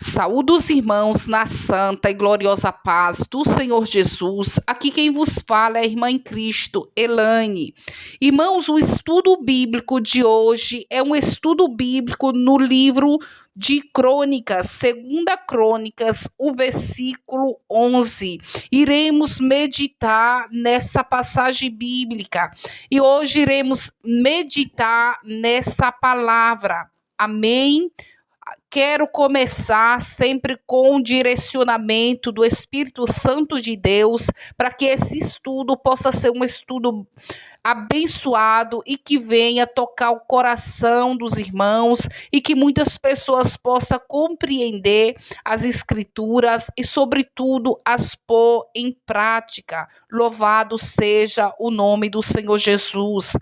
Saúdo os irmãos na santa e gloriosa paz do Senhor Jesus. Aqui quem vos fala é a irmã em Cristo, Elaine. Irmãos, o estudo bíblico de hoje é um estudo bíblico no livro de Crônicas, 2 Crônicas, o versículo 11. Iremos meditar nessa passagem bíblica e hoje iremos meditar nessa palavra. Amém? Quero começar sempre com o direcionamento do Espírito Santo de Deus, para que esse estudo possa ser um estudo abençoado e que venha tocar o coração dos irmãos e que muitas pessoas possam compreender as Escrituras e, sobretudo, as pôr em prática. Louvado seja o nome do Senhor Jesus.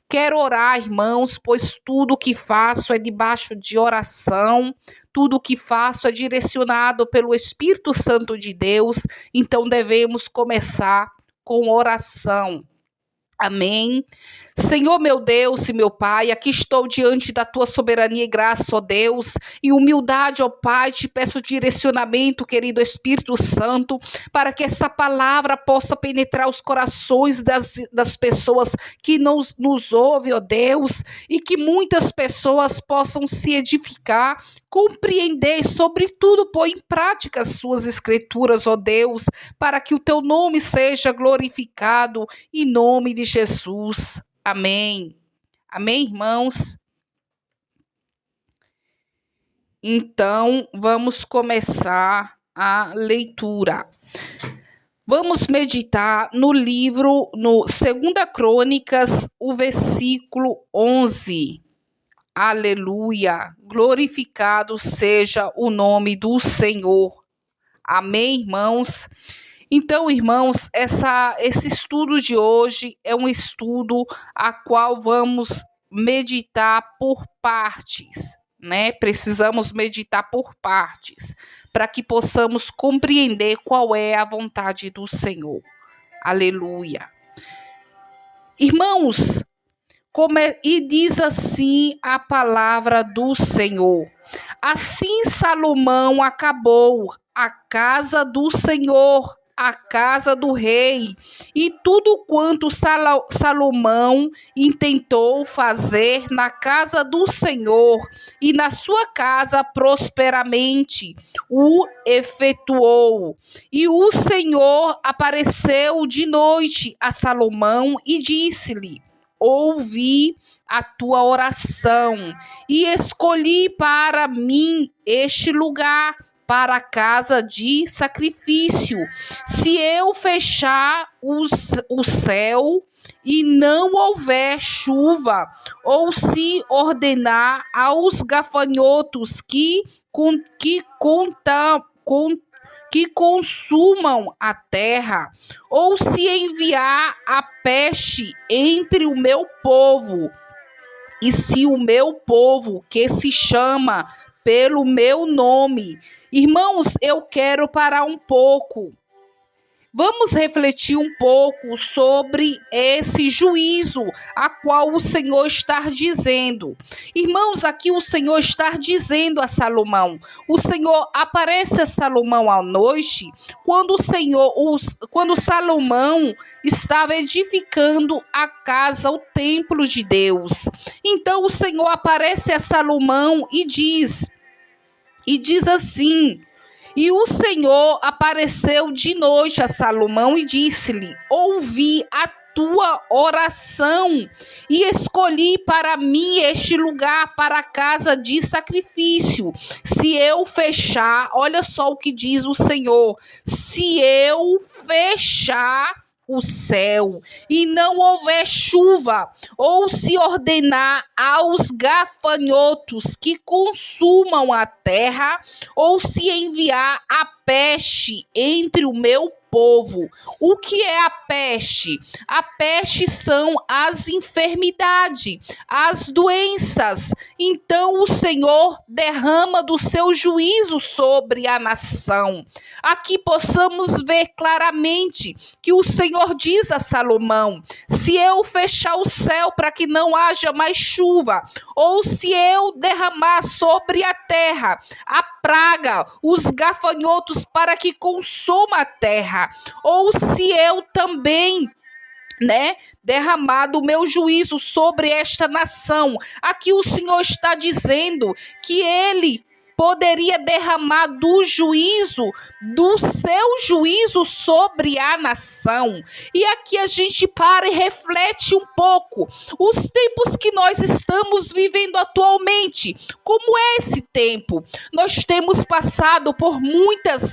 Quero orar, irmãos, pois tudo que faço é debaixo de oração, tudo que faço é direcionado pelo Espírito Santo de Deus, então devemos começar com oração. Amém. Senhor meu Deus e meu Pai, aqui estou diante da tua soberania e graça, ó Deus, e humildade, ó Pai, te peço direcionamento, querido Espírito Santo, para que essa palavra possa penetrar os corações das pessoas que nos ouvem, ó Deus, e que muitas pessoas possam se edificar, compreender e, sobretudo, pôr em prática as suas escrituras, ó Deus, para que o teu nome seja glorificado, em nome de Jesus. Amém. Amém, irmãos? Então, vamos começar a leitura. Vamos meditar no livro, no 2 Crônicas, o versículo 11. Aleluia! Glorificado seja o nome do Senhor. Amém, irmãos? Então, irmãos, esse estudo de hoje é um estudo a qual vamos meditar por partes, né? Precisamos meditar por partes, para que possamos compreender qual é a vontade do Senhor. Aleluia. Irmãos, e diz assim a palavra do Senhor: assim Salomão acabou a casa do Senhor, a casa do rei, e tudo quanto Salomão intentou fazer na casa do Senhor e na sua casa prosperamente o efetuou. E o Senhor apareceu de noite a Salomão e disse-lhe: ouvi a tua oração e escolhi para mim este lugar, para a casa de sacrifício. Se eu fechar o céu e não houver chuva, ou se ordenar aos gafanhotos que consumam a terra, ou se enviar a peste entre o meu povo, e se o meu povo, que se chama pelo meu nome. Irmãos, eu quero parar um pouco. Vamos refletir um pouco sobre esse juízo a qual o Senhor está dizendo. Irmãos, aqui o Senhor está dizendo a Salomão. O Senhor aparece a Salomão à noite, quando Salomão estava edificando a casa, o templo de Deus. Então o Senhor aparece a Salomão e diz assim: e o Senhor apareceu de noite a Salomão e disse-lhe: ouvi a tua oração e escolhi para mim este lugar, para a casa de sacrifício. Se eu fechar, olha só o que diz o Senhor: se eu fechar o céu e não houver chuva, ou se ordenar aos gafanhotos que consumam a terra, ou se enviar a peste entre o meu povo. O que é a peste? A peste são as enfermidades, as doenças. Então o Senhor derrama do seu juízo sobre a nação. Aqui possamos ver claramente que o Senhor diz a Salomão: se eu fechar o céu para que não haja mais chuva, ou se eu derramar sobre a terra a praga, os gafanhotos, para que consuma a terra, ou se eu também, derramado o meu juízo sobre esta nação. Aqui o Senhor está dizendo que ele poderia derramar do seu juízo sobre a nação. E aqui a gente para e reflete um pouco. Os tempos que nós estamos vivendo atualmente, como é esse tempo? Nós temos passado por muitos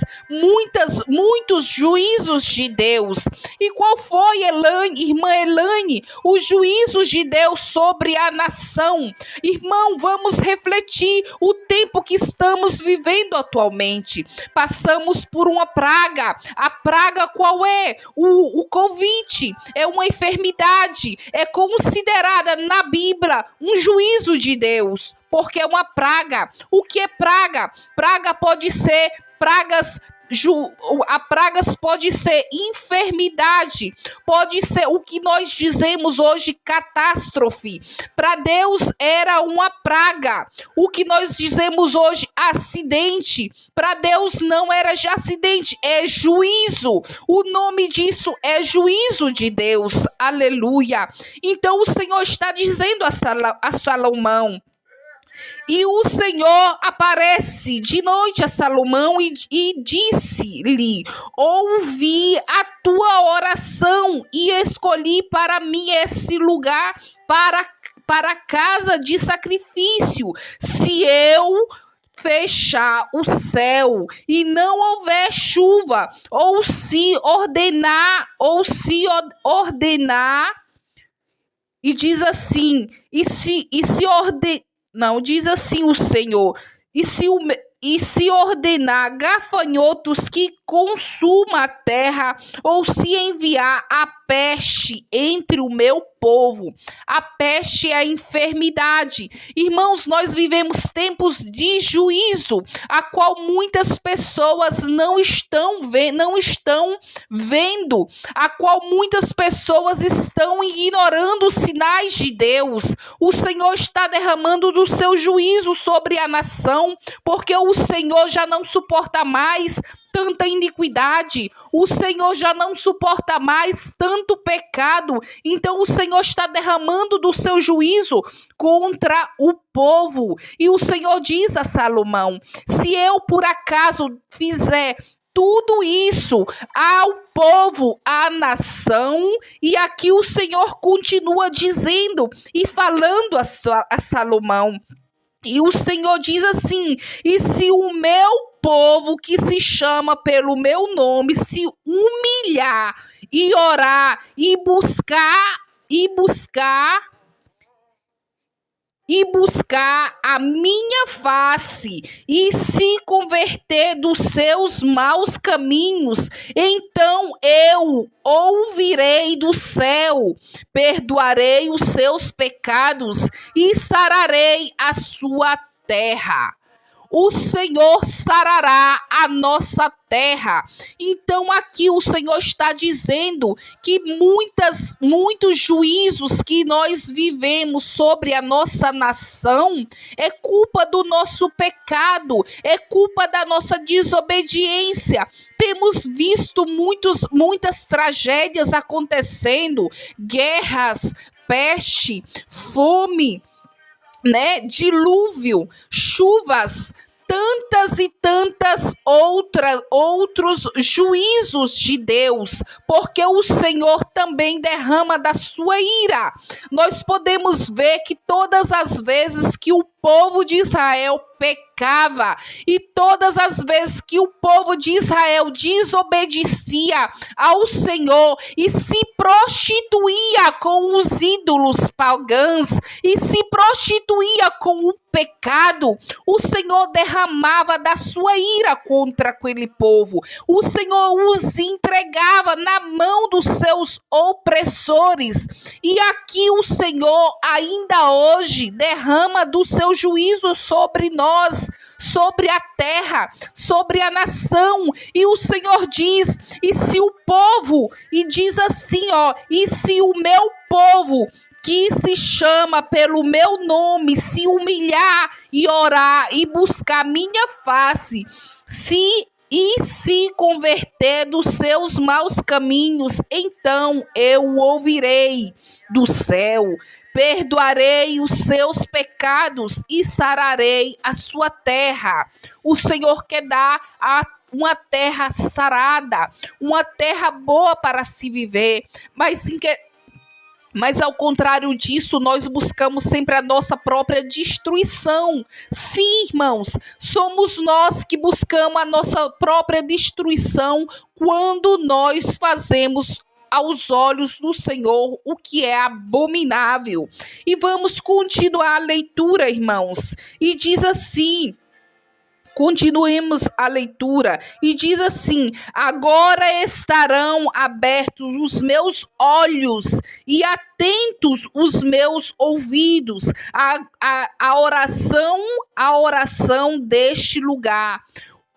juízos de Deus. E qual foi, irmã Elaine, os juízos de Deus sobre a nação? Irmão, vamos refletir o tempo que estamos vivendo atualmente. Passamos por uma praga. A praga qual é? O Covid. É uma enfermidade. É considerada na Bíblia um juízo de Deus, porque é uma praga. O que é praga? Praga pode ser pragas. A pragas pode ser enfermidade, pode ser o que nós dizemos hoje catástrofe. Para Deus era uma praga. O que nós dizemos hoje acidente, para Deus não era de acidente, é juízo. O nome disso é juízo de Deus. Aleluia. Então o Senhor está dizendo a Salomão. E o Senhor aparece de noite a Salomão e disse-lhe: ouvi a tua oração e escolhi para mim esse lugar para a casa de sacrifício. Se eu fechar o céu e não houver chuva, ou se ordenar, e diz assim, não, diz assim o Senhor, e se ordenar gafanhotos que consuma a terra, ou se enviar a peste entre o meu povo. A peste é a enfermidade. Irmãos, nós vivemos tempos de juízo, a qual muitas pessoas não estão vendo, a qual muitas pessoas estão ignorando os sinais de Deus. O Senhor está derramando do seu juízo sobre a nação, porque o Senhor já não suporta mais tanta iniquidade, o Senhor já não suporta mais tanto pecado. Então o Senhor está derramando do seu juízo contra o povo. E o Senhor diz a Salomão: se eu por acaso fizer tudo isso ao povo, à nação, e aqui o Senhor continua dizendo e falando a Salomão. E o Senhor diz assim: e se o meu povo que se chama pelo meu nome se humilhar e orar e buscar a minha face e se converter dos seus maus caminhos, então eu ouvirei do céu, perdoarei os seus pecados e sararei a sua terra. O Senhor sarará a nossa terra. Então aqui o Senhor está dizendo que muitos juízos que nós vivemos sobre a nossa nação é culpa do nosso pecado, é culpa da nossa desobediência. Temos visto muitas tragédias acontecendo, guerras, peste, fome, dilúvio, chuvas, tantas e tantas outros juízos de Deus, porque o Senhor também derrama da sua ira. Nós podemos ver que todas as vezes que o povo de Israel pecava e todas as vezes que o povo de Israel desobedecia ao Senhor e se prostituía com os ídolos pagãos e se prostituía com o pecado, o Senhor derramava da sua ira contra aquele povo. O Senhor os entregava na mão dos seus opressores. E aqui o Senhor ainda hoje derrama do seu juízo sobre nós, sobre a terra, sobre a nação. E o Senhor diz: e se o povo, e diz assim, e se o meu povo que se chama pelo meu nome, se humilhar e orar e buscar minha face, se converter dos seus maus caminhos, então eu o ouvirei do céu, perdoarei os seus pecados e sararei a sua terra. O Senhor quer dar uma terra sarada, uma terra boa para se viver, mas ao contrário disso, nós buscamos sempre a nossa própria destruição. Sim, irmãos, somos nós que buscamos a nossa própria destruição quando nós fazemos aos olhos do Senhor o que é abominável. E vamos continuar a leitura, irmãos. E diz assim... Continuemos a leitura e diz assim: agora estarão abertos os meus olhos e atentos os meus ouvidos a oração deste lugar.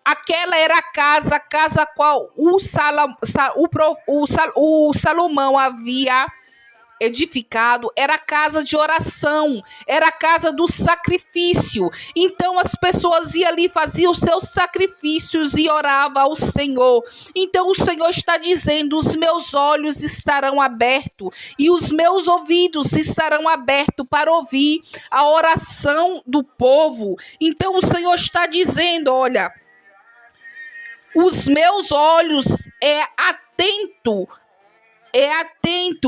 Aquela era a casa qual o Salomão havia edificado, era a casa de oração, era a casa do sacrifício. Então as pessoas iam ali, faziam os seus sacrifícios e oravam ao Senhor. Então o Senhor está dizendo: os meus olhos estarão abertos e os meus ouvidos estarão abertos para ouvir a oração do povo. Então o Senhor está dizendo: olha, os meus olhos atento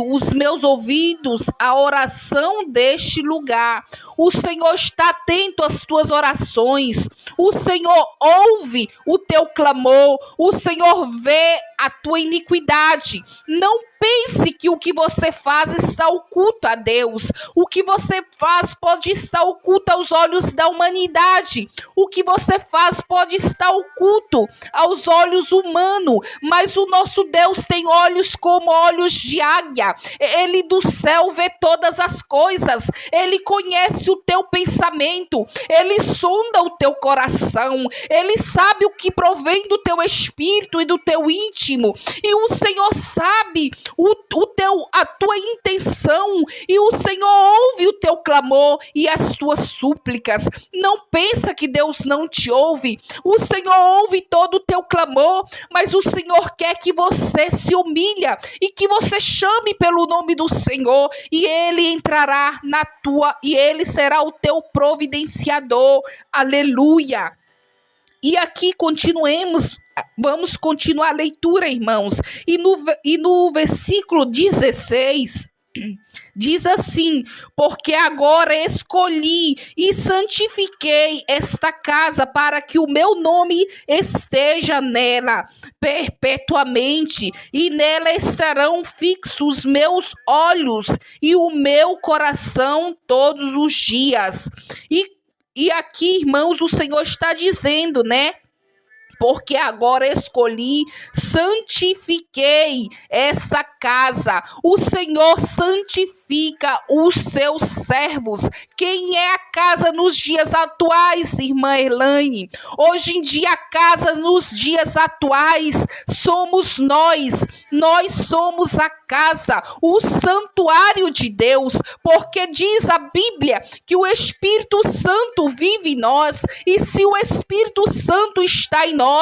os meus ouvidos à oração deste lugar. O Senhor está atento às tuas orações. O Senhor ouve o teu clamor. O Senhor vê a tua iniquidade. Não pense que o que você faz está oculto a Deus. O que você faz pode estar oculto aos olhos da humanidade. O que você faz pode estar oculto aos olhos humanos. Mas o nosso Deus tem olhos como olhos de águia. Ele do céu vê todas as coisas. Ele conhece o teu pensamento. Ele sonda o teu coração. Ele sabe o que provém do teu espírito e do teu íntimo. E o Senhor sabe a tua intenção, e o Senhor ouve o teu clamor e as tuas súplicas. Não pensa que Deus não te ouve. O Senhor ouve todo o teu clamor, mas o Senhor quer que você se humilhe e que você chame pelo nome do Senhor, e Ele entrará e Ele será o teu providenciador. Aleluia! E aqui vamos continuar a leitura, irmãos. E no versículo 16, diz assim: porque agora escolhi e santifiquei esta casa para que o meu nome esteja nela perpetuamente, e nela estarão fixos os meus olhos e o meu coração todos os dias. E aqui, irmãos, o Senhor está dizendo, né? Porque agora escolhi, santifiquei essa casa. O Senhor santifica os seus servos. Quem é a casa nos dias atuais, irmã Elaine? Hoje em dia, a casa nos dias atuais somos nós. Nós somos a casa, o santuário de Deus. Porque diz a Bíblia que o Espírito Santo vive em nós. E se o Espírito Santo está em nós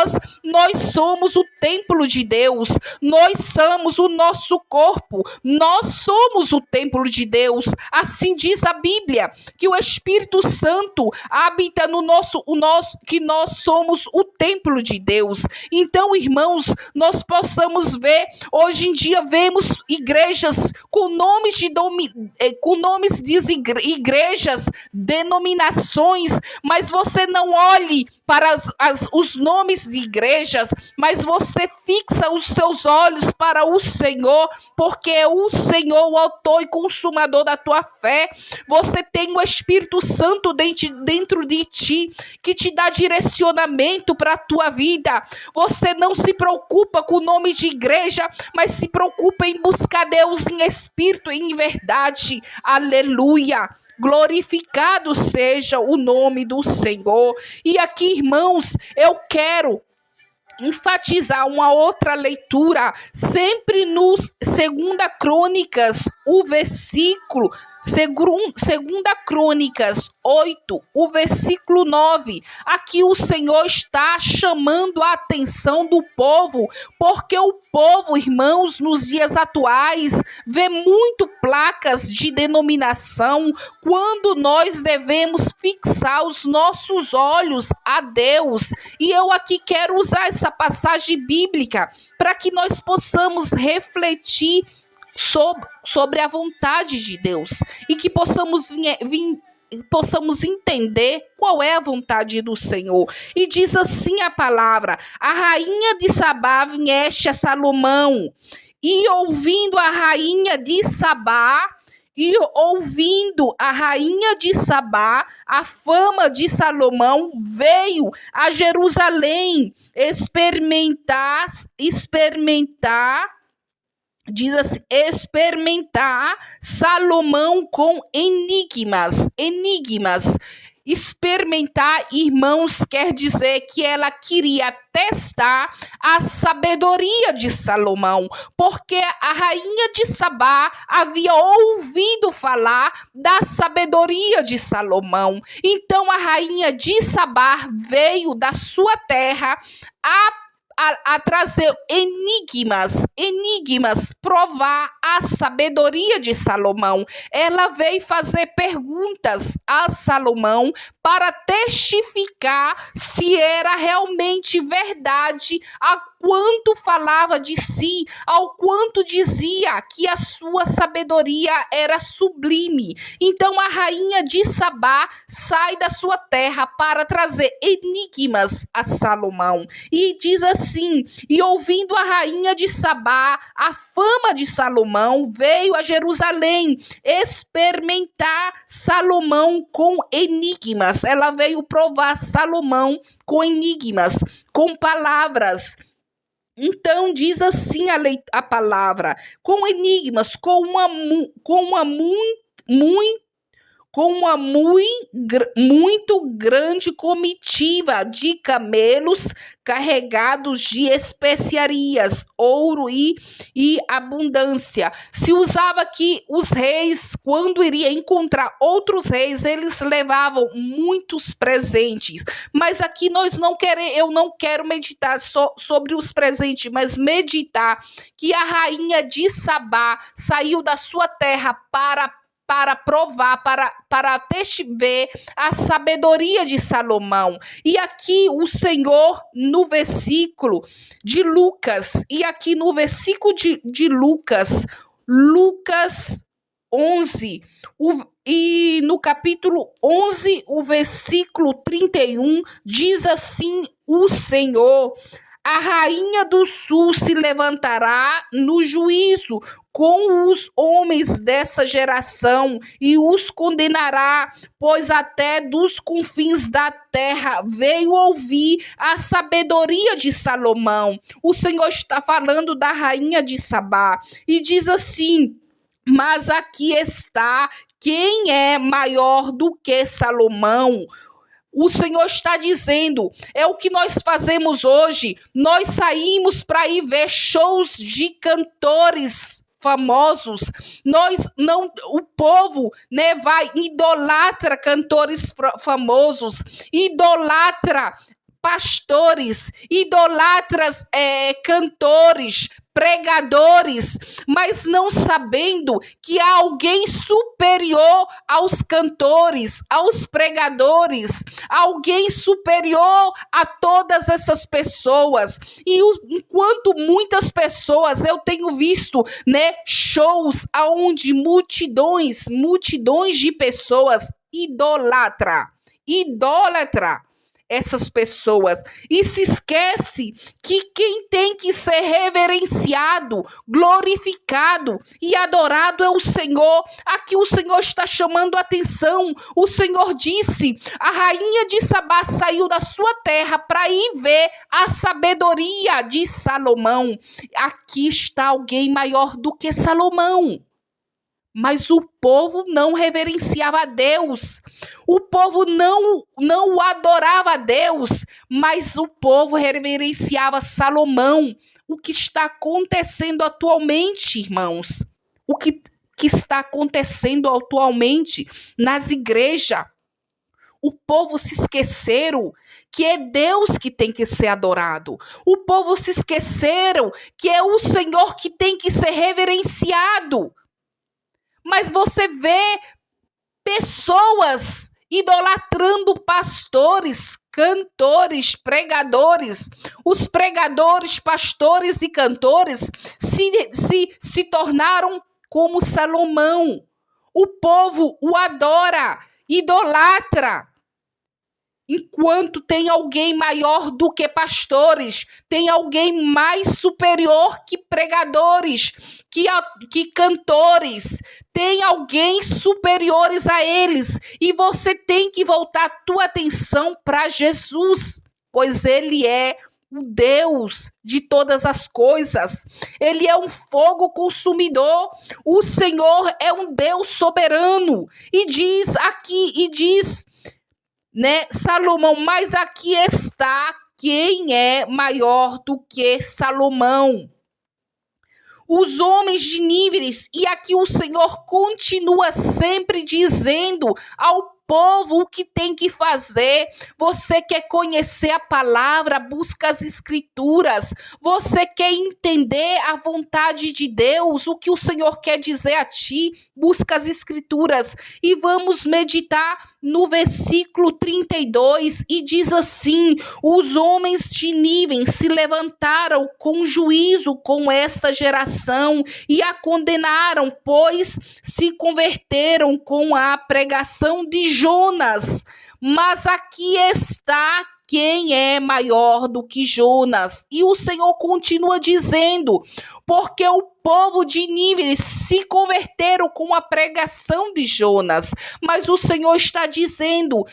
somos o templo de Deus, nós somos o nosso corpo, nós somos o templo de Deus. Assim diz a Bíblia, que o Espírito Santo habita que nós somos o templo de Deus. Então, irmãos, nós possamos ver, hoje em dia vemos igrejas com nomes de igrejas, denominações, mas você não olhe para os nomes de igrejas, mas você fixa os seus olhos para o Senhor, porque é o Senhor o autor e consumador da tua fé. Você tem o Espírito Santo dentro de ti, que te dá direcionamento para a tua vida. Você não se preocupa com o nome de igreja, mas se preocupa em buscar Deus em espírito e em verdade. Aleluia! Glorificado seja o nome do Senhor. E aqui, irmãos, eu quero enfatizar uma outra leitura, sempre no 2 Crônicas, o versículo, 2 Crônicas 8, o versículo 9. Aqui o Senhor está chamando a atenção do povo, porque o povo, irmãos, nos dias atuais, vê muito placas de denominação, quando nós devemos fixar os nossos olhos a Deus. E eu aqui quero usar essa passagem bíblica para que nós possamos refletir sobre a vontade de Deus e que possamos entender qual é a vontade do Senhor. E diz assim a palavra: a rainha de Sabá vieste a Salomão, e ouvindo a rainha de Sabá a fama de Salomão, veio a Jerusalém experimentar Salomão com enigmas. Experimentar, irmãos, quer dizer que ela queria testar a sabedoria de Salomão, porque a rainha de Sabá havia ouvido falar da sabedoria de Salomão. Então a rainha de Sabá veio da sua terra a trazer enigmas, provar a sabedoria de Salomão. Ela veio fazer perguntas a Salomão para testificar se era realmente verdade a quanto falava de si, ao quanto dizia que a sua sabedoria era sublime. Então a rainha de Sabá sai da sua terra para trazer enigmas a Salomão. E diz assim: e ouvindo a rainha de Sabá a fama de Salomão, veio a Jerusalém experimentar Salomão com enigmas. Ela veio provar Salomão com enigmas, com palavras. Então diz assim a palavra: com enigmas, com uma muito grande comitiva de camelos carregados de especiarias, ouro e abundância. Se usava que os reis, quando iriam encontrar outros reis, eles levavam muitos presentes. Mas aqui eu não quero meditar só sobre os presentes, mas meditar que a rainha de Sabá saiu da sua terra para provar, para ver a sabedoria de Salomão. E aqui o Senhor, no versículo de Lucas, de Lucas 11, e no capítulo 11, o versículo 31, diz assim o Senhor: a rainha do sul se levantará no juízo com os homens dessa geração e os condenará, pois até dos confins da terra veio ouvir a sabedoria de Salomão. O Senhor está falando da rainha de Sabá e diz assim: mas aqui está quem é maior do que Salomão. O Senhor está dizendo, é o que nós fazemos hoje. Nós saímos para ir ver shows de cantores famosos. O povo, idolatra cantores famosos, idolatra pastores, idolatras cantores, pregadores, mas não sabendo que há alguém superior aos cantores, aos pregadores, alguém superior a todas essas pessoas. E enquanto muitas pessoas, eu tenho visto, shows aonde multidões de pessoas idolatra essas pessoas e se esquece que quem tem que ser reverenciado, glorificado e adorado é o Senhor. Aqui o Senhor está chamando a atenção. O Senhor disse: a rainha de Sabá saiu da sua terra para ir ver a sabedoria de Salomão. Aqui está alguém maior do que Salomão. Mas o povo não reverenciava a Deus. O povo não adorava a Deus, mas o povo reverenciava Salomão. O que está acontecendo atualmente, irmãos? O que está acontecendo atualmente nas igrejas? O povo se esqueceram que é Deus que tem que ser adorado. O povo se esqueceram que é o Senhor que tem que ser reverenciado. Mas você vê pessoas idolatrando pastores, cantores, pregadores. Os pregadores, pastores e cantores se tornaram como Salomão. O povo o adora, idolatra. Enquanto tem alguém maior do que pastores, tem alguém mais superior que pregadores, que cantores, tem alguém superiores a eles. E você tem que voltar a tua atenção para Jesus, pois ele é o Deus de todas as coisas. Ele é um fogo consumidor. O Senhor é um Deus soberano. E diz Salomão, mas aqui está quem é maior do que Salomão. Os homens de Nínive, e aqui o Senhor continua sempre dizendo ao povo o que tem que fazer. Você quer conhecer a palavra, busca as escrituras. Você quer entender a vontade de Deus, o que o Senhor quer dizer a ti, busca as escrituras. E vamos meditar no versículo 32, e diz assim: os homens de Nínive se levantaram com juízo com esta geração e a condenaram, pois se converteram com a pregação de Jonas. Mas aqui está quem é maior do que Jonas. E o Senhor continua dizendo: porque o povo de Nínive se converteram com a pregação de Jonas. Mas o Senhor está dizendo: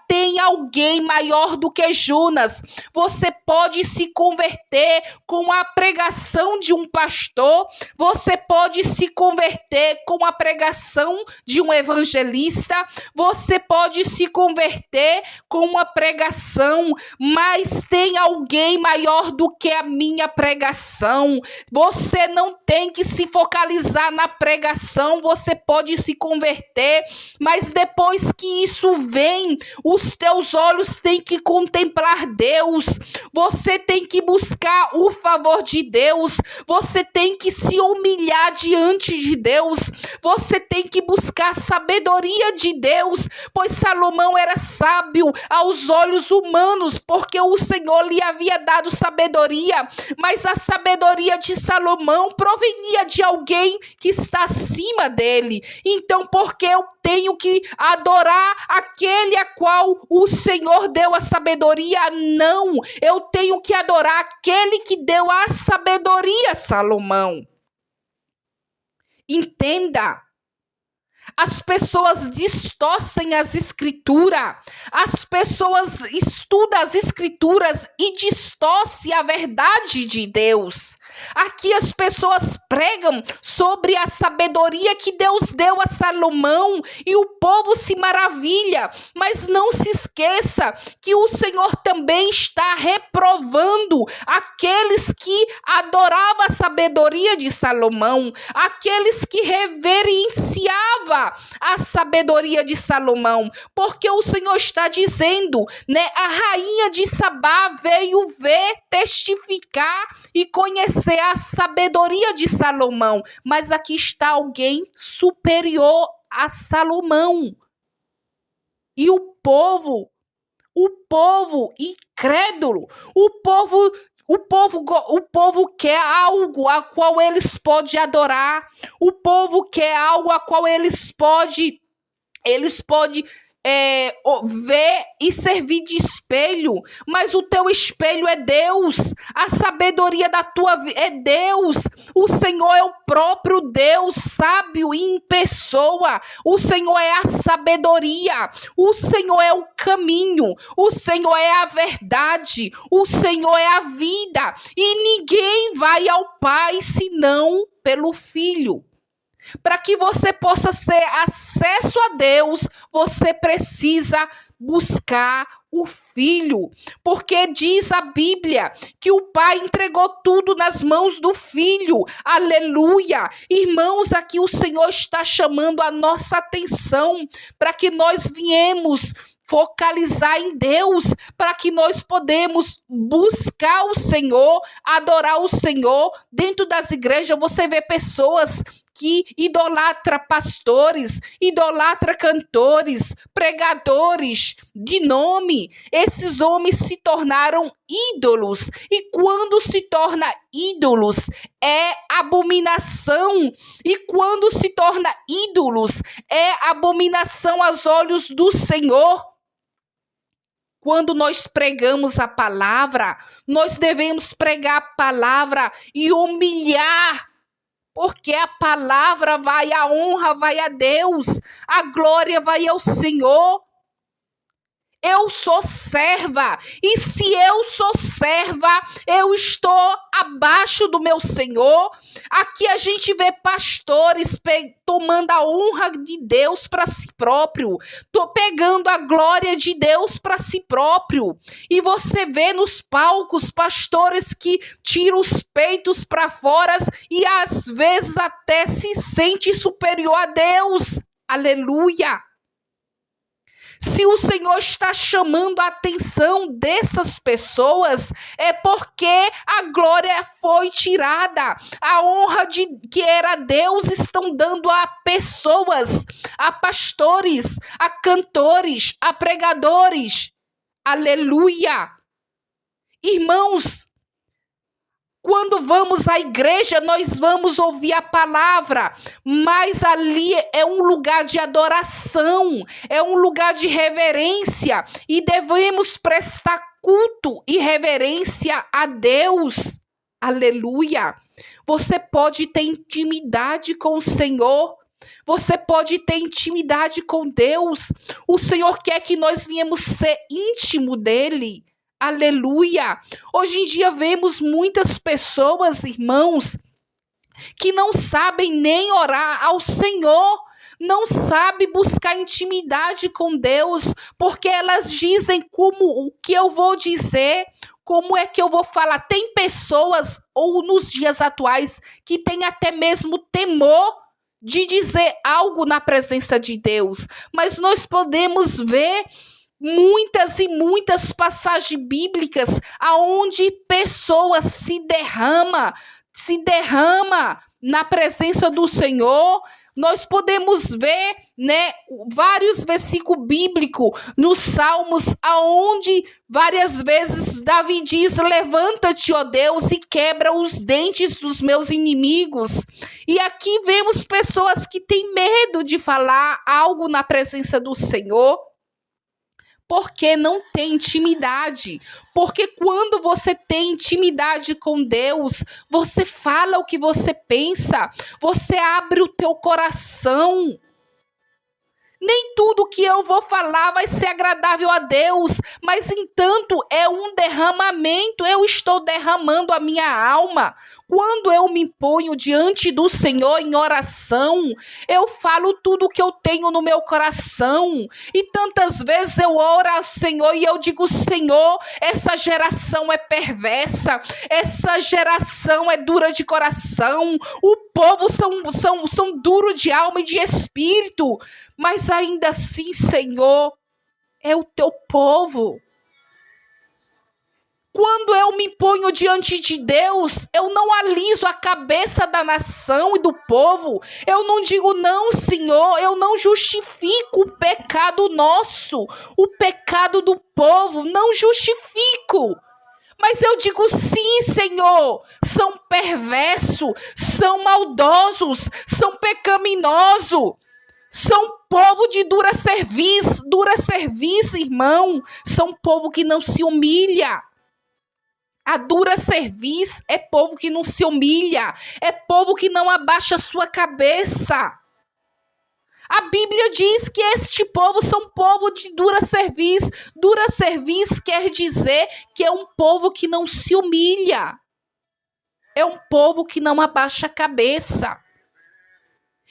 tem alguém maior do que Jonas. Você pode se converter com a pregação de um pastor, você pode se converter com a pregação de um evangelista, você pode se converter com uma pregação, mas tem alguém maior do que a minha pregação. Você não tem que se focalizar na pregação, você pode se converter, mas depois que isso vem, os teus olhos têm que contemplar Deus, você tem que buscar o favor de Deus, você tem que se humilhar diante de Deus, você tem que buscar a sabedoria de Deus, pois Salomão era sábio aos olhos humanos, porque o Senhor lhe havia dado sabedoria, mas a sabedoria de Salomão provenia de alguém que está acima dele. Então, porque eu tenho que adorar aquele a qual o Senhor deu a sabedoria? Não, eu tenho que adorar aquele que deu a sabedoria, Salomão. Entenda. As pessoas distorcem as escrituras, as pessoas estudam as escrituras e distorcem a verdade de Deus. Aqui as pessoas pregam sobre a sabedoria que Deus deu a Salomão e o povo se maravilha, mas não se esqueça que o Senhor também está reprovando aqueles que adoravam a sabedoria de Salomão, aqueles que reverenciavam a sabedoria de Salomão, porque o Senhor está dizendo, a rainha de Sabá veio ver, testificar e conhecer a sabedoria de Salomão, mas aqui está alguém superior a Salomão. E o povo incrédulo, o povo quer algo a qual eles podem adorar. O povo quer algo a qual eles podem ver e servir de espelho. Mas o teu espelho é Deus. A sabedoria da tua vida é Deus. O Senhor é o próprio Deus, sábio em pessoa. O Senhor é a sabedoria. O Senhor é o caminho. O Senhor é a verdade. O Senhor é a vida. E ninguém vai ao Pai senão pelo Filho. Para que você possa ter acesso a Deus, você precisa buscar o Filho, porque diz a Bíblia que o Pai entregou tudo nas mãos do Filho. Aleluia! Irmãos, aqui o Senhor está chamando a nossa atenção para que nós viemos focalizar em Deus, para que nós podemos buscar o Senhor, adorar o Senhor. Dentro das igrejas você vê pessoas que idolatra pastores, idolatra cantores, pregadores de nome. Esses homens se tornaram ídolos. E quando se torna ídolos, é abominação. E quando se torna ídolos, é abominação aos olhos do Senhor. Quando nós pregamos a palavra, nós devemos pregar a palavra e humilhar, porque a palavra vai, a honra vai a Deus, a glória vai ao Senhor. Eu sou serva, e se eu sou serva, eu estou abaixo do meu Senhor. Aqui a gente vê pastores tomando a honra de Deus para si próprio, pegando a glória de Deus para si próprio. E você vê nos palcos pastores que tiram os peitos para fora e às vezes até se sente superior a Deus. Aleluia! Se o Senhor está chamando a atenção dessas pessoas, é porque a glória foi tirada. A honra que era Deus estão dando a pessoas, a pastores, a cantores, a pregadores. Aleluia! Irmãos, quando vamos à igreja, nós vamos ouvir a palavra, mas ali é um lugar de adoração, é um lugar de reverência, e devemos prestar culto e reverência a Deus. Aleluia! Você pode ter intimidade com o Senhor, você pode ter intimidade com Deus. O Senhor quer que nós venhamos ser íntimo dele. Aleluia! Hoje em dia vemos muitas pessoas, irmãos, que não sabem nem orar ao Senhor, não sabem buscar intimidade com Deus, porque elas dizem o que eu vou dizer, como é que eu vou falar. Tem pessoas, ou nos dias atuais, que têm até mesmo temor de dizer algo na presença de Deus, mas nós podemos ver muitas e muitas passagens bíblicas aonde pessoas se derrama na presença do Senhor. Nós podemos ver, vários versículos bíblicos nos Salmos, aonde várias vezes Davi diz: levanta-te, ó Deus, e quebra os dentes dos meus inimigos. E aqui vemos pessoas que têm medo de falar algo na presença do Senhor, porque não tem intimidade. Porque quando você tem intimidade com Deus, você fala o que você pensa, você abre o teu coração. Nem tudo que eu vou falar vai ser agradável a Deus, mas entanto é um derramamento, eu estou derramando a minha alma. Quando eu me ponho diante do Senhor em oração, eu falo tudo que eu tenho no meu coração. E tantas vezes eu oro ao Senhor e eu digo: Senhor, essa geração é perversa, essa geração é dura de coração, o povo são duros de alma e de espírito, mas ainda assim, Senhor, é o teu povo. Quando eu me ponho diante de Deus, eu não aliso a cabeça da nação e do povo. Eu não digo: não, Senhor, eu não justifico o pecado nosso, o pecado do povo, não justifico. Mas eu digo: sim, Senhor, são perversos, são maldosos, são pecaminosos. São povo de dura serviço, irmão. São povo que não se humilha. A dura serviço é povo que não se humilha. É povo que não abaixa a sua cabeça. A Bíblia diz que este povo são povo de dura serviço. Dura serviço quer dizer que é um povo que não se humilha. É um povo que não abaixa a cabeça.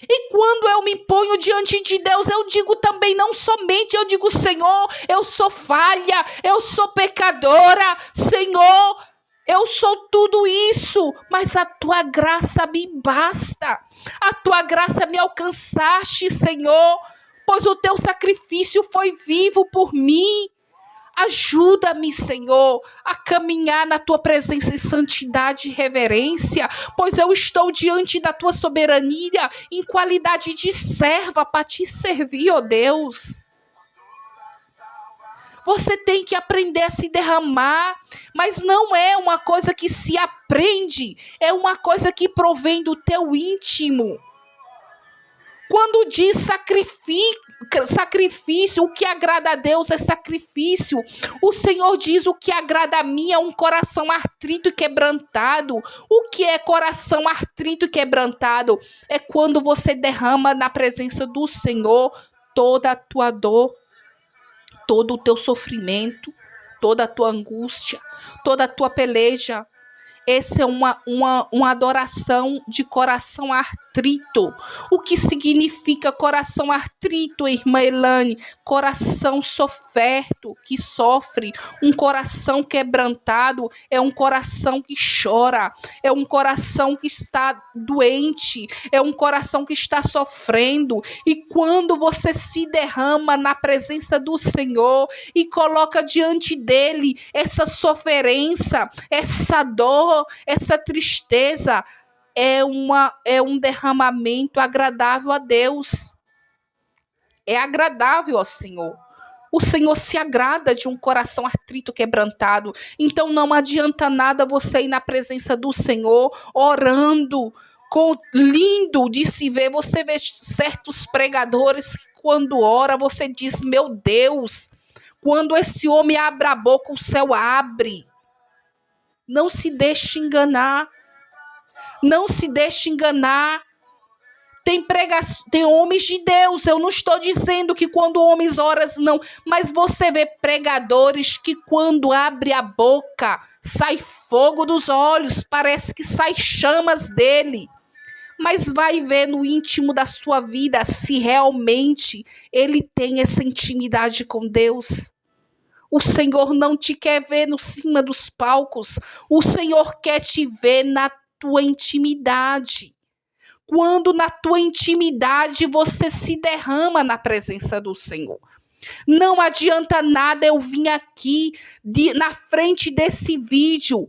E quando eu me ponho diante de Deus, eu digo também, não somente, eu digo, Senhor, eu sou falha, eu sou pecadora, Senhor, eu sou tudo isso, mas a tua graça me basta, a tua graça me alcançaste, Senhor, pois o teu sacrifício foi vivo por mim. Ajuda-me, Senhor, a caminhar na tua presença em santidade e reverência, pois eu estou diante da tua soberania em qualidade de serva para te servir, ó Deus. Você tem que aprender a se derramar, mas não é uma coisa que se aprende, é uma coisa que provém do teu íntimo. Quando diz sacrifício, o que agrada a Deus é sacrifício. O Senhor diz: o que agrada a mim é um coração artrito e quebrantado. O que é coração artrito e quebrantado? É quando você derrama na presença do Senhor toda a tua dor, todo o teu sofrimento, toda a tua angústia, toda a tua peleja. Essa é uma adoração de coração artrito. O que significa coração artrito, irmã Elane? Coração sofrido, que sofre. Um coração quebrantado é um coração que chora. É um coração que está doente. É um coração que está sofrendo. E quando você se derrama na presença do Senhor e coloca diante dele essa sofrência, essa dor, essa tristeza, é um derramamento agradável a Deus. É agradável ao Senhor. O Senhor se agrada de um coração artrito, quebrantado. Então não adianta nada você ir na presença do Senhor orando, lindo de se ver. Você vê certos pregadores que quando ora, você diz: meu Deus, quando esse homem abre a boca, o céu abre. Não se deixe enganar. Não se deixe enganar. Tem homens de Deus. Eu não estou dizendo que quando homens oram, não. Mas você vê pregadores que quando abre a boca, sai fogo dos olhos. Parece que sai chamas dele. Mas vai ver no íntimo da sua vida se realmente ele tem essa intimidade com Deus. O Senhor não te quer ver no cima dos palcos. O Senhor quer te ver na tua intimidade. Quando na tua intimidade você se derrama na presença do Senhor. Não adianta nada eu vir aqui na frente desse vídeo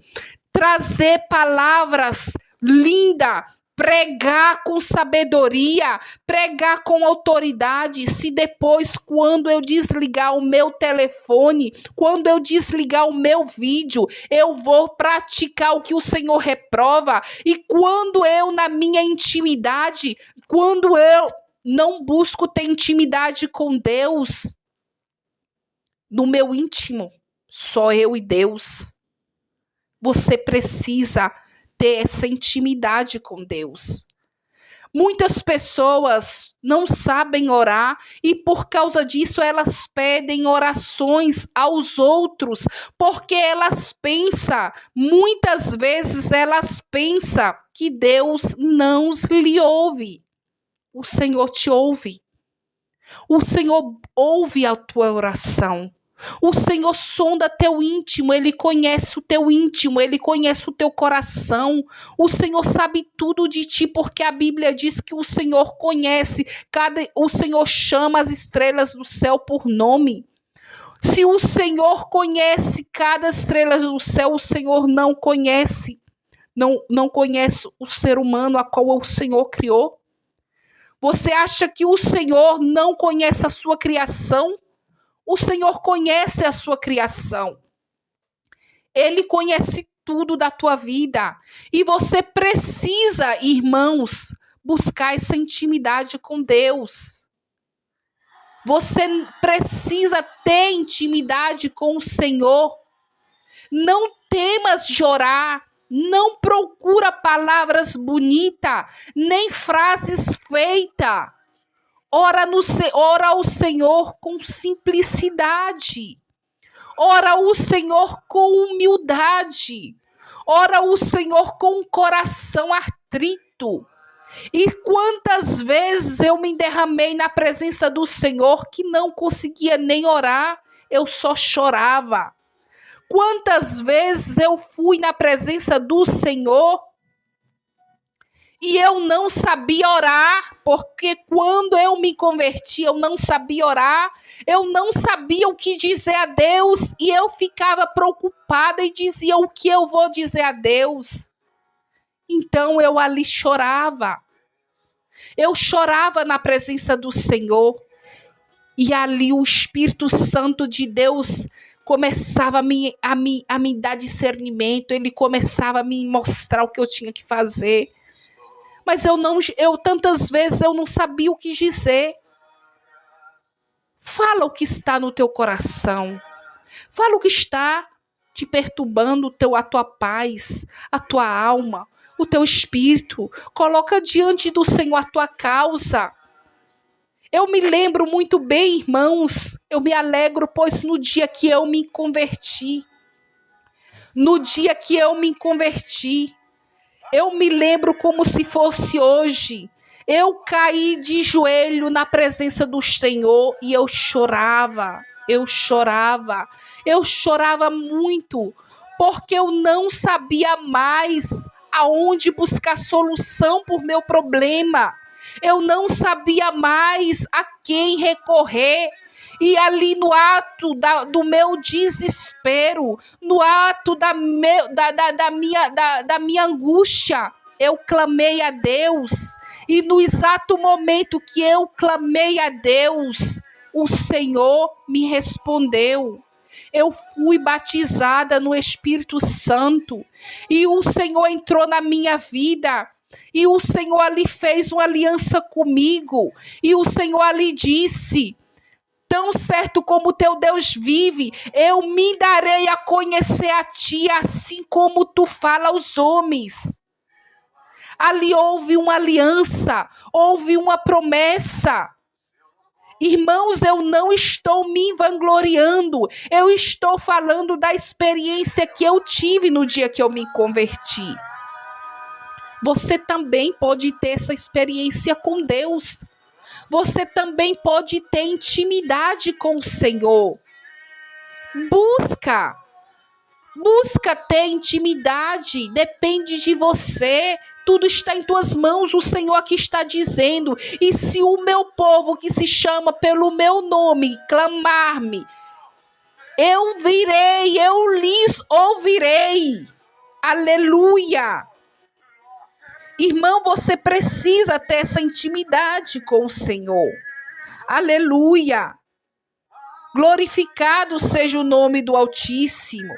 trazer palavras lindas, pregar com sabedoria, pregar com autoridade, se depois, quando eu desligar o meu telefone, quando eu desligar o meu vídeo, eu vou praticar o que o Senhor reprova, e quando eu, na minha intimidade, quando eu não busco ter intimidade com Deus, no meu íntimo, só eu e Deus, você precisa ter essa intimidade com Deus. Muitas pessoas não sabem orar e por causa disso elas pedem orações aos outros, porque elas pensam, muitas vezes elas pensam que Deus não lhe ouve. O Senhor te ouve. O Senhor ouve a tua oração. O Senhor sonda teu íntimo, Ele conhece o teu íntimo, Ele conhece o teu coração. O Senhor sabe tudo de ti, porque a Bíblia diz que o Senhor conhece, o Senhor chama as estrelas do céu por nome. Se o Senhor conhece cada estrela do céu, o Senhor não conhece o ser humano a qual o Senhor criou. Você acha que o Senhor não conhece a sua criação? O Senhor conhece a sua criação. Ele conhece tudo da tua vida. E você precisa, irmãos, buscar essa intimidade com Deus. Você precisa ter intimidade com o Senhor. Não temas de orar. Não procura palavras bonitas, nem frases feitas. Ora ao Senhor com simplicidade. Ora ao Senhor com humildade. Ora ao Senhor com um coração artrito. E quantas vezes eu me derramei na presença do Senhor que não conseguia nem orar, eu só chorava. Quantas vezes eu fui na presença do Senhor e eu não sabia orar, porque quando eu me converti, eu não sabia orar, eu não sabia o que dizer a Deus, e eu ficava preocupada e dizia: o que eu vou dizer a Deus? Então eu ali chorava. Eu chorava na presença do Senhor, e ali o Espírito Santo de Deus começava a me dar discernimento, ele começava a me mostrar o que eu tinha que fazer. Mas tantas vezes eu não sabia o que dizer. Fala o que está no teu coração. Fala o que está te perturbando, a tua paz, a tua alma, o teu espírito. Coloca diante do Senhor a tua causa. Eu me lembro muito bem, irmãos, eu me alegro, pois no dia que eu me converti, eu me lembro como se fosse hoje. Eu caí de joelho na presença do Senhor e eu chorava muito, porque eu não sabia mais aonde buscar solução para o meu problema. Eu não sabia mais a quem recorrer. E ali no ato do meu desespero, no ato da minha angústia, eu clamei a Deus. E no exato momento que eu clamei a Deus, o Senhor me respondeu. Eu fui batizada no Espírito Santo. E o Senhor entrou na minha vida. E o Senhor ali fez uma aliança comigo. E o Senhor ali disse: tão certo como teu Deus vive, eu me darei a conhecer a ti, assim como tu fala aos homens. Ali houve uma aliança, houve uma promessa. Irmãos, eu não estou me vangloriando, eu estou falando da experiência que eu tive no dia que eu me converti. Você também pode ter essa experiência com Deus. Você também pode ter intimidade com o Senhor. Busca ter intimidade, depende de você. Tudo está em tuas mãos, o Senhor aqui está dizendo: e se o meu povo que se chama pelo meu nome clamar-me, eu virei, eu lhes ouvirei. Aleluia! Irmão, você precisa ter essa intimidade com o Senhor. Aleluia! Glorificado seja o nome do Altíssimo.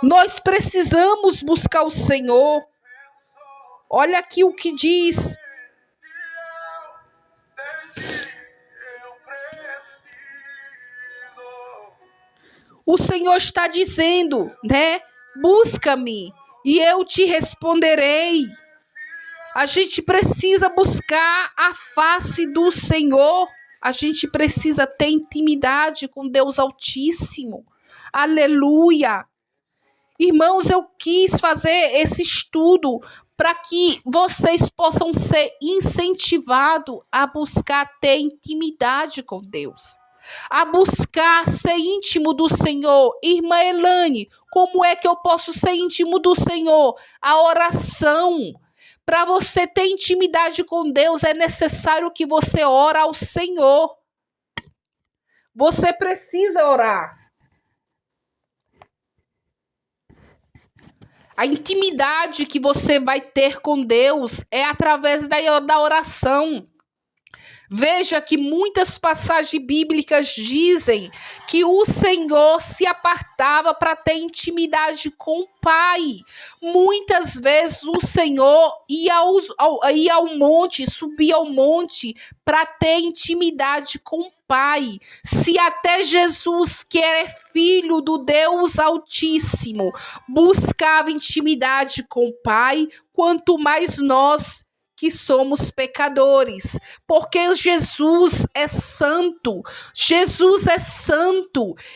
Nós precisamos buscar o Senhor. Olha aqui o que diz. O Senhor está dizendo, né? Busca-me e eu te responderei. A gente precisa buscar a face do Senhor. A gente precisa ter intimidade com Deus Altíssimo. Aleluia! Irmãos, eu quis fazer esse estudo para que vocês possam ser incentivados a buscar ter intimidade com Deus, a buscar ser íntimo do Senhor. Irmã Elane, como é que eu posso ser íntimo do Senhor? A oração. Para você ter intimidade com Deus, é necessário que você ore ao Senhor. Você precisa orar. A intimidade que você vai ter com Deus é através da oração. Veja que muitas passagens bíblicas dizem que o Senhor se apartava para ter intimidade com o Pai. Muitas vezes o Senhor ia ao monte, subia ao monte para ter intimidade com o Pai. Se até Jesus, que é filho do Deus Altíssimo, buscava intimidade com o Pai, quanto mais nós que somos pecadores, porque Jesus é santo,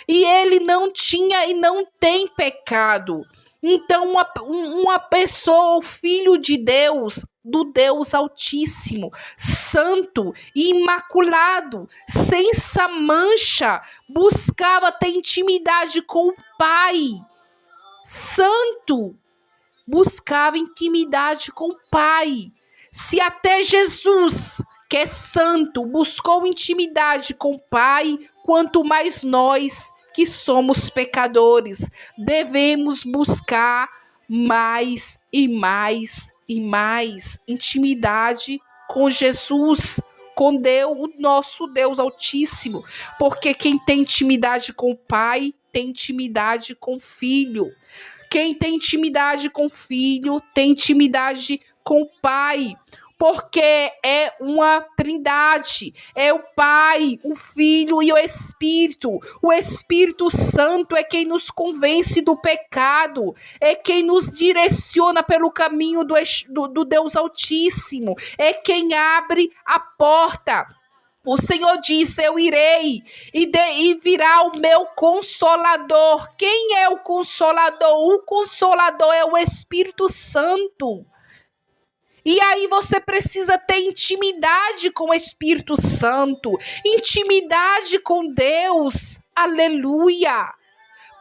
e ele não tinha e não tem pecado. Então, uma pessoa, o Filho de Deus, do Deus Altíssimo, santo, imaculado, sem essa mancha, buscava ter intimidade com o Pai. Santo, buscava intimidade com o Pai. Se até Jesus, que é santo, buscou intimidade com o Pai, quanto mais nós, que somos pecadores, devemos buscar mais e mais e mais intimidade com Jesus, com Deus, o nosso Deus Altíssimo, porque quem tem intimidade com o Pai, tem intimidade com o Filho. Quem tem intimidade com o Filho, tem intimidade com o Pai, porque é uma trindade, é o Pai, o Filho e o Espírito. O Espírito Santo é quem nos convence do pecado, é quem nos direciona pelo caminho do Deus Altíssimo, é quem abre a porta. O Senhor disse, eu irei e virá o meu Consolador. Quem é o Consolador? O Consolador é o Espírito Santo. E aí você precisa ter intimidade com o Espírito Santo, intimidade com Deus, aleluia.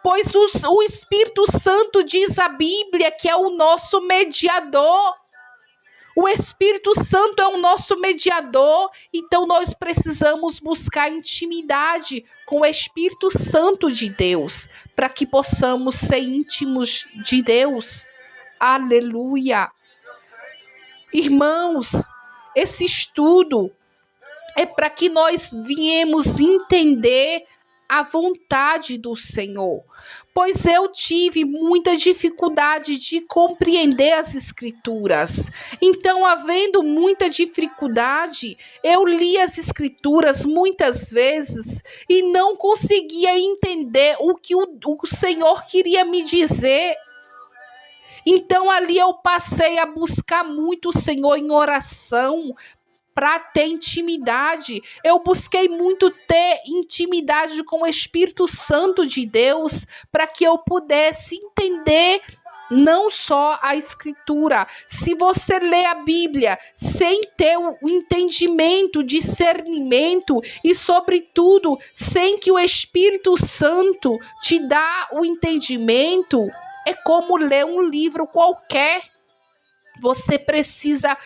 Pois o Espírito Santo diz a Bíblia que é o nosso mediador. O Espírito Santo é o nosso mediador, então nós precisamos buscar intimidade com o Espírito Santo de Deus, para que possamos ser íntimos de Deus. Aleluia. Irmãos, esse estudo é para que nós viemos entender a vontade do Senhor, pois eu tive muita dificuldade de compreender as Escrituras. Então, havendo muita dificuldade, eu li as Escrituras muitas vezes e não conseguia entender o que o Senhor queria me dizer. Então, ali eu passei a buscar muito o Senhor em oração, para ter intimidade. Eu busquei muito ter intimidade com o Espírito Santo de Deus, para que eu pudesse entender não só a Escritura. Se você lê a Bíblia sem ter o entendimento, discernimento e, sobretudo, sem que o Espírito Santo te dá o entendimento, é como ler um livro qualquer. Você precisa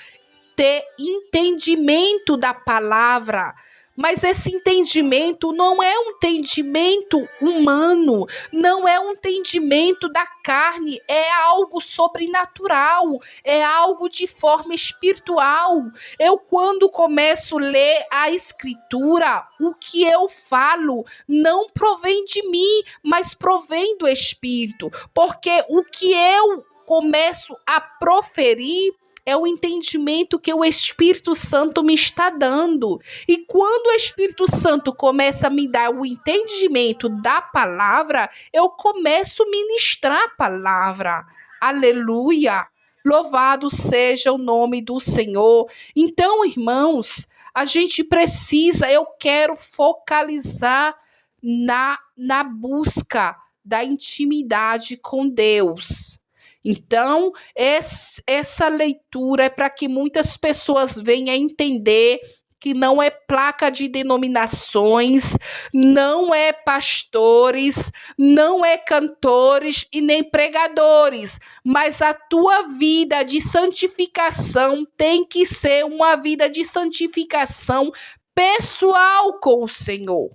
ter entendimento da palavra, mas esse entendimento não é um entendimento humano, não é um entendimento da carne, é algo sobrenatural, é algo de forma espiritual. Eu, quando começo a ler a Escritura, o que eu falo não provém de mim, mas provém do Espírito, porque o que eu começo a proferir é o entendimento que o Espírito Santo me está dando. E quando o Espírito Santo começa a me dar o entendimento da palavra, eu começo a ministrar a palavra. Aleluia! Louvado seja o nome do Senhor. Então, irmãos, a gente precisa, eu quero focalizar na busca da intimidade com Deus. Então, essa leitura é para que muitas pessoas venham a entender que não é placa de denominações, não é pastores, não é cantores e nem pregadores, mas a tua vida de santificação tem que ser uma vida de santificação pessoal com o Senhor.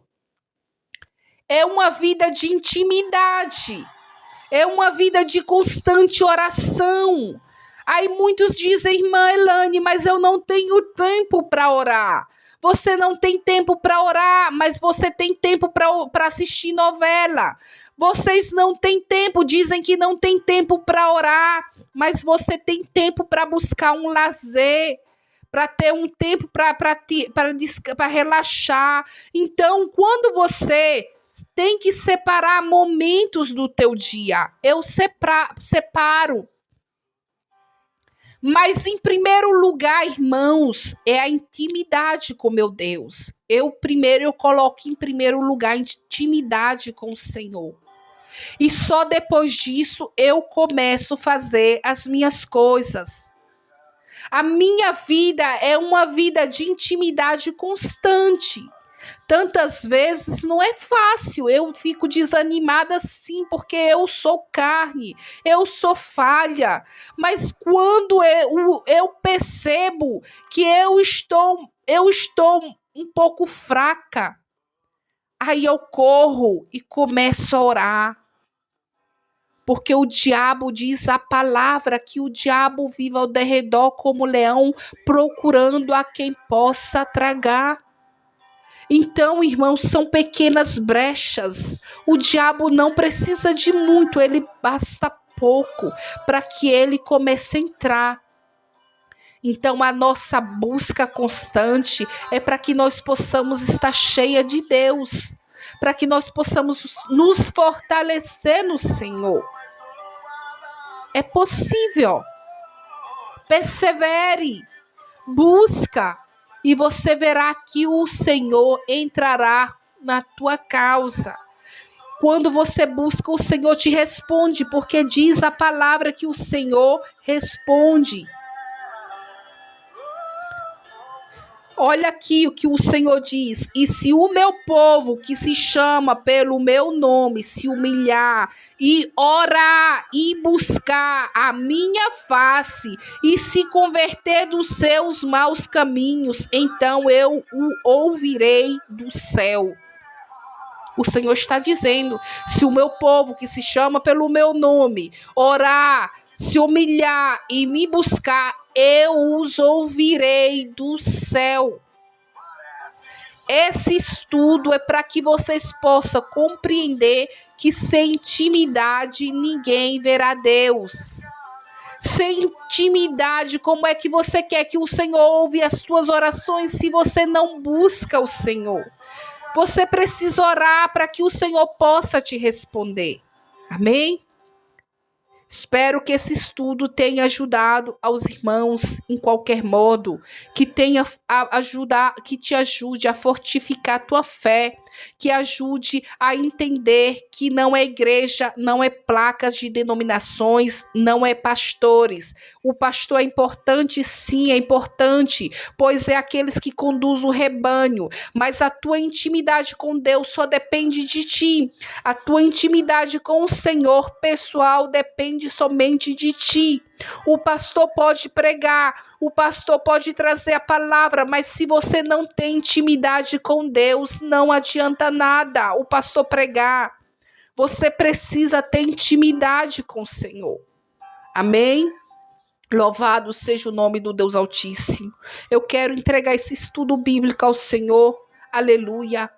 É uma vida de intimidade. É uma vida de constante oração. Aí muitos dizem, irmã Elane, mas eu não tenho tempo para orar. Você não tem tempo para orar, mas você tem tempo para assistir novela. Vocês não têm tempo, dizem que não tem tempo para orar, mas você tem tempo para buscar um lazer, para ter um tempo para relaxar. Então, quando você tem que separar momentos do teu dia. Eu separo. Mas em primeiro lugar, irmãos, é a intimidade com meu Deus. Eu coloco em primeiro lugar a intimidade com o Senhor. E só depois disso eu começo a fazer as minhas coisas. A minha vida é uma vida de intimidade constante. Tantas vezes não é fácil, eu fico desanimada sim, porque eu sou carne, eu sou falha. Mas quando eu percebo que eu estou um pouco fraca, aí eu corro e começo a orar. Porque o diabo diz a palavra que o diabo vive ao derredor como leão, procurando a quem possa tragar. Então, irmãos, são pequenas brechas. O diabo não precisa de muito, ele basta pouco para que ele comece a entrar. Então, a nossa busca constante é para que nós possamos estar cheia de Deus, para que nós possamos nos fortalecer no Senhor. É possível. Persevere, busca, e você verá que o Senhor entrará na tua causa. Quando você busca, o Senhor te responde, porque diz a palavra que o Senhor responde. Olha aqui o que o Senhor diz: e se o meu povo, que se chama pelo meu nome, se humilhar e orar e buscar a minha face e se converter dos seus maus caminhos, então eu o ouvirei do céu. O Senhor está dizendo: se o meu povo, que se chama pelo meu nome, orar, se humilhar e me buscar, eu os ouvirei do céu. Esse estudo é para que vocês possam compreender que sem intimidade ninguém verá Deus. Sem intimidade, como é que você quer que o Senhor ouve as suas orações se você não busca o Senhor? Você precisa orar para que o Senhor possa te responder. Amém? Espero que esse estudo tenha ajudado aos irmãos em qualquer modo, que que te ajude a fortificar a tua fé, que ajude a entender que não é igreja, não é placas de denominações, não é pastores. O pastor é importante, sim, é importante, pois é aqueles que conduzem o rebanho, mas a tua intimidade com Deus só depende de ti. A tua intimidade com o Senhor pessoal depende somente de ti. O pastor pode pregar, o pastor pode trazer a palavra, mas se você não tem intimidade com Deus, não adianta nada o pastor pregar. Você precisa ter intimidade com o Senhor. Amém? Louvado seja o nome do Deus Altíssimo. Eu quero entregar esse estudo bíblico ao Senhor. Aleluia.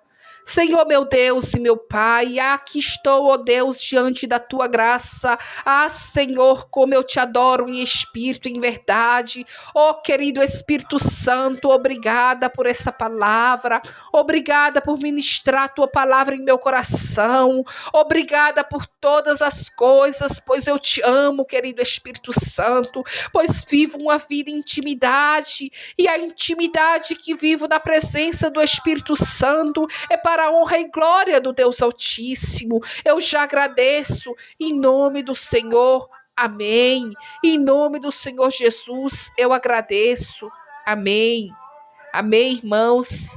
Senhor, meu Deus e meu Pai, aqui estou, ó Deus, diante da tua graça. Ah, Senhor, como eu te adoro em espírito e em verdade. Ó, querido Espírito Santo, obrigada por essa palavra. Obrigada por ministrar a tua palavra em meu coração. Obrigada por todas as coisas, pois eu te amo, querido Espírito Santo, pois vivo uma vida em intimidade, e a intimidade que vivo na presença do Espírito Santo é para a honra e glória do Deus Altíssimo. Eu já agradeço em nome do Senhor. Amém. Em nome do Senhor Jesus, eu agradeço. Amém. Amém, irmãos.